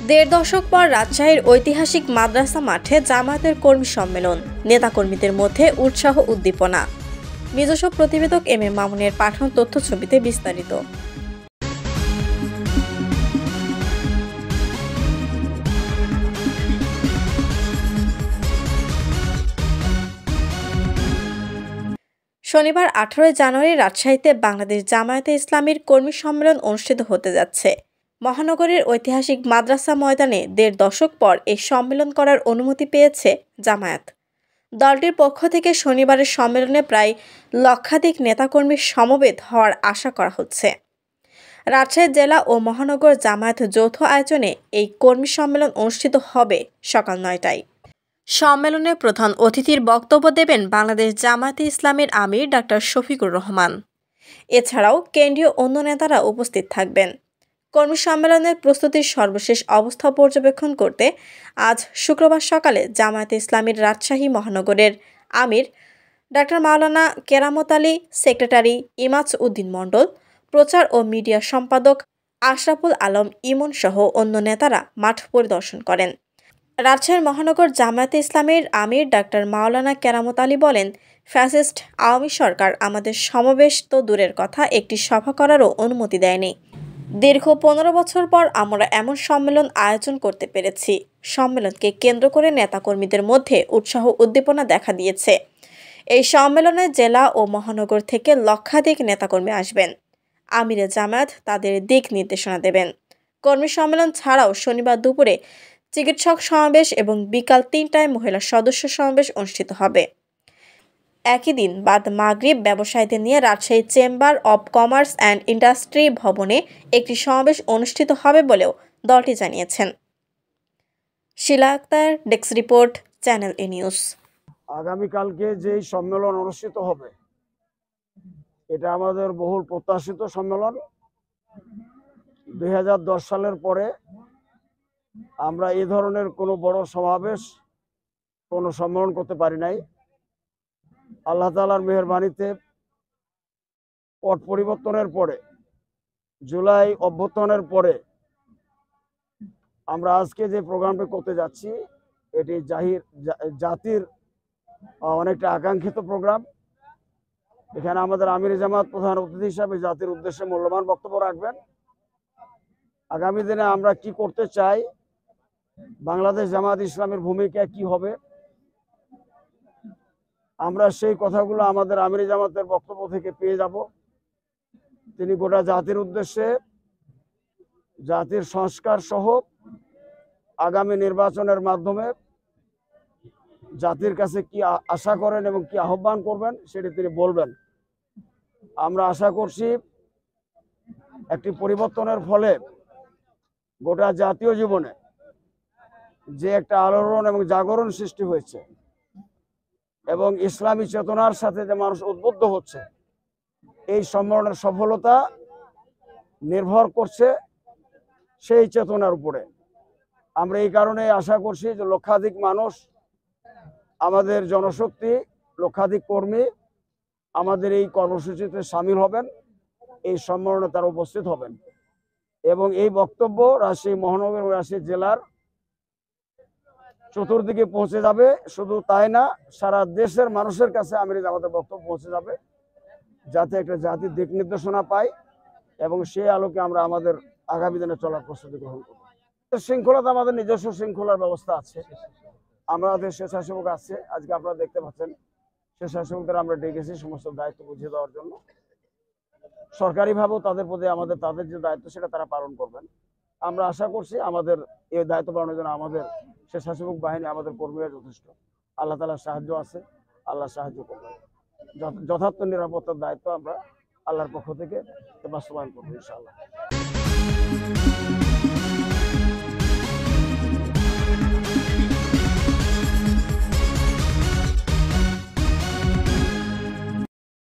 দেড় দশক পর রাজশাহীর ঐতিহাসিক মাদ্রাসা মাঠে জামায়াতের কর্মী সম্মেলন, নেতাকর্মীদের মধ্যে উৎসাহ উদ্দীপনা। নিজস্ব প্রতিবেদক এম এ মামুনের পাঠানো তথ্যছবিতে বিস্তারিত। শনিবার 18 জানুয়ারি রাজশাহীতে বাংলাদেশ জামায়াতে ইসলামীর কর্মী সম্মেলন অনুষ্ঠিত হতে যাচ্ছে। মহানগরীর ঐতিহাসিক মাদ্রাসা ময়দানে দেড় দশক পর এই সম্মেলন করার অনুমতি পেয়েছে জামায়াত। দলটির পক্ষ থেকে শনিবারের সম্মেলনে প্রায় লক্ষাধিক নেতাকর্মীর সমবেত হওয়ার আশা করা হচ্ছে। রাজশাহী জেলা ও মহানগর জামায়াত যৌথ আয়োজনে এই কর্মী সম্মেলন অনুষ্ঠিত হবে সকাল 9টায়। সম্মেলনে প্রধান অতিথির বক্তব্য দেবেন বাংলাদেশ জামায়াতে ইসলামীর আমির ডাক্তার শফিকুর রহমান। এছাড়াও কেন্দ্রীয় অন্য নেতারা উপস্থিত থাকবেন। কর্মী সম্মেলনের প্রস্তুতির সর্বশেষ অবস্থা পর্যবেক্ষণ করতে আজ শুক্রবার সকালে জামায়াতে ইসলামীর রাজশাহী মহানগরের আমির ডাক্তার মাওলানা কেরামত আলী, সেক্রেটারি ইমাজ উদ্দিন মণ্ডল, প্রচার ও মিডিয়া সম্পাদক আশরাফুল আলম ইমন সহ অন্য নেতারা মাঠ পরিদর্শন করেন। রাজশাহীর মহানগর জামায়াতে ইসলামীর আমির ডাক্তার মাওলানা কেরামত আলী বলেন, ফ্যাসিস্ট আওয়ামী সরকার আমাদের সমাবেশ তো দূরের কথা, একটি সভা করারও অনুমতি দেয়নি। দীর্ঘ 15 বছর পর আমরা এমন সম্মেলন আয়োজন করতে পেরেছি। সম্মেলনকে কেন্দ্র করে নেতাকর্মীদের মধ্যে উৎসাহ উদ্দীপনা দেখা দিয়েছে। এই সম্মেলনে জেলা ও মহানগর থেকে লক্ষাধিক নেতাকর্মী আসবেন। আমিরে জামায়াত তাদের দিক নির্দেশনা দেবেন। কর্মী সম্মেলন ছাড়াও শনিবার দুপুরে চিকিৎসক সমাবেশ এবং বিকাল 3টায় মহিলা সদস্য সমাবেশ অনুষ্ঠিত হবে। একই দিন বাদ মাগরিব ব্যবসায়ীদের নিয়ে Rajshahi chamber of commerce and industry ভবনে একটি সমাবেশ অনুষ্ঠিত হবে বলেও দলটি জানিয়েছেন। শিলা আক্তার, ডেস্ক রিপোর্ট, চ্যানেল এ নিউজ। আগামীকালকে যেই সম্মেলন অনুষ্ঠিত হবে, এটা আমাদের বহুল প্রত্যাশিত সম্মেলন। 2010 সালের পরে আমরা এই ধরনের কোনো বড় সমাবেশ, কোনো সম্মেলন করতে পারি নাই। আল্লাহ তাআলার মেহেরবানিতে পট পরিবর্তনের পরে, জুলাই অভ্যুত্থানের পরে আমরা আজকে যে প্রোগ্রামটা করতে যাচ্ছি, এটি জাতির অনেকটা আকাঙ্ক্ষিত প্রোগ্রাম। এখানে আমাদের আমির জামাত প্রধান অতিথি হিসাবে জাতির উদ্দেশ্যে মূল্যবান বক্তব্য রাখবেন। আগামী দিনে আমরা কি করতে চাই, বাংলাদেশ জামাত ইসলামের ভূমিকা কি হবে, আমরা সেই কথাগুলো আমাদের আমির জামাতের বক্তব্য থেকে পেয়ে যাব। তিনি গোটা জাতির উদ্দেশ্যে জাতির সংস্কার সহ আগামী নির্বাচনের মাধ্যমে জাতির কাছে কি আশা করেন এবং কি আহ্বান করবেন সেটি তিনি বলবেন। আমরা আশা করছি একটি পরিবর্তনের ফলে গোটা জাতীয় জীবনে যে একটা আলোড়ন এবং জাগরণ সৃষ্টি হয়েছে এবং ইসলামী চেতনার সাথে যে মানুষ উদ্বুদ্ধ হচ্ছে, এই সম্মেলনের সফলতা নির্ভর করছে সেই চেতনার উপরে। আমরা এই কারণে আশা করছি যে লক্ষাধিক মানুষ, আমাদের জনশক্তি, লক্ষাধিক কর্মী আমাদের এই কর্মসূচিতে সামিল হবেন, এই সম্মেলনে তারা উপস্থিত হবেন এবং এই বক্তব্য রাজশাহী মহানগর এবং রাজশাহী জেলার চতুর্দিকে পৌঁছে যাবে। শুধু তাই না, সারা দেশের মানুষের কাছে আমির জামাতের বক্তব্য পৌঁছে যাবে, যাতে একটা জাতির দিক নির্দেশনা পায় এবং সেই আলোকে আমরা আমাদের আগামী দিনে চলার প্রস্তুতি গ্রহণ করব। শৃঙ্খলাতে আমাদের নিজস্ব শৃঙ্খলার ব্যবস্থা আছে, আমাদের স্বেচ্ছাসেবক আছে। আজকে আপনারা দেখতে পাচ্ছেন স্বেচ্ছাসেবকদের আমরা ডেকেছি সমস্ত দায়িত্ব বুঝিয়ে দেওয়ার জন্য। সরকারিভাবেও তাদের প্রতি তাদের যে দায়িত্ব সেটা তারা পালন করবেন। আমরা আশা করছি আমাদের এই দায়িত্ব পালনের জন্য আমাদের স্বেচ্ছাসেবক বাহিনী, আমাদের কর্মীরা যথেষ্ট। আল্লাহ তাআলার সাহায্য আছে, আল্লাহ সাহায্য করবেন। যথার্থ নিরাপত্তার দায়িত্ব আমরা আল্লাহর পক্ষ থেকে বাস্তবায়ন করবো ইনশাআল্লাহ।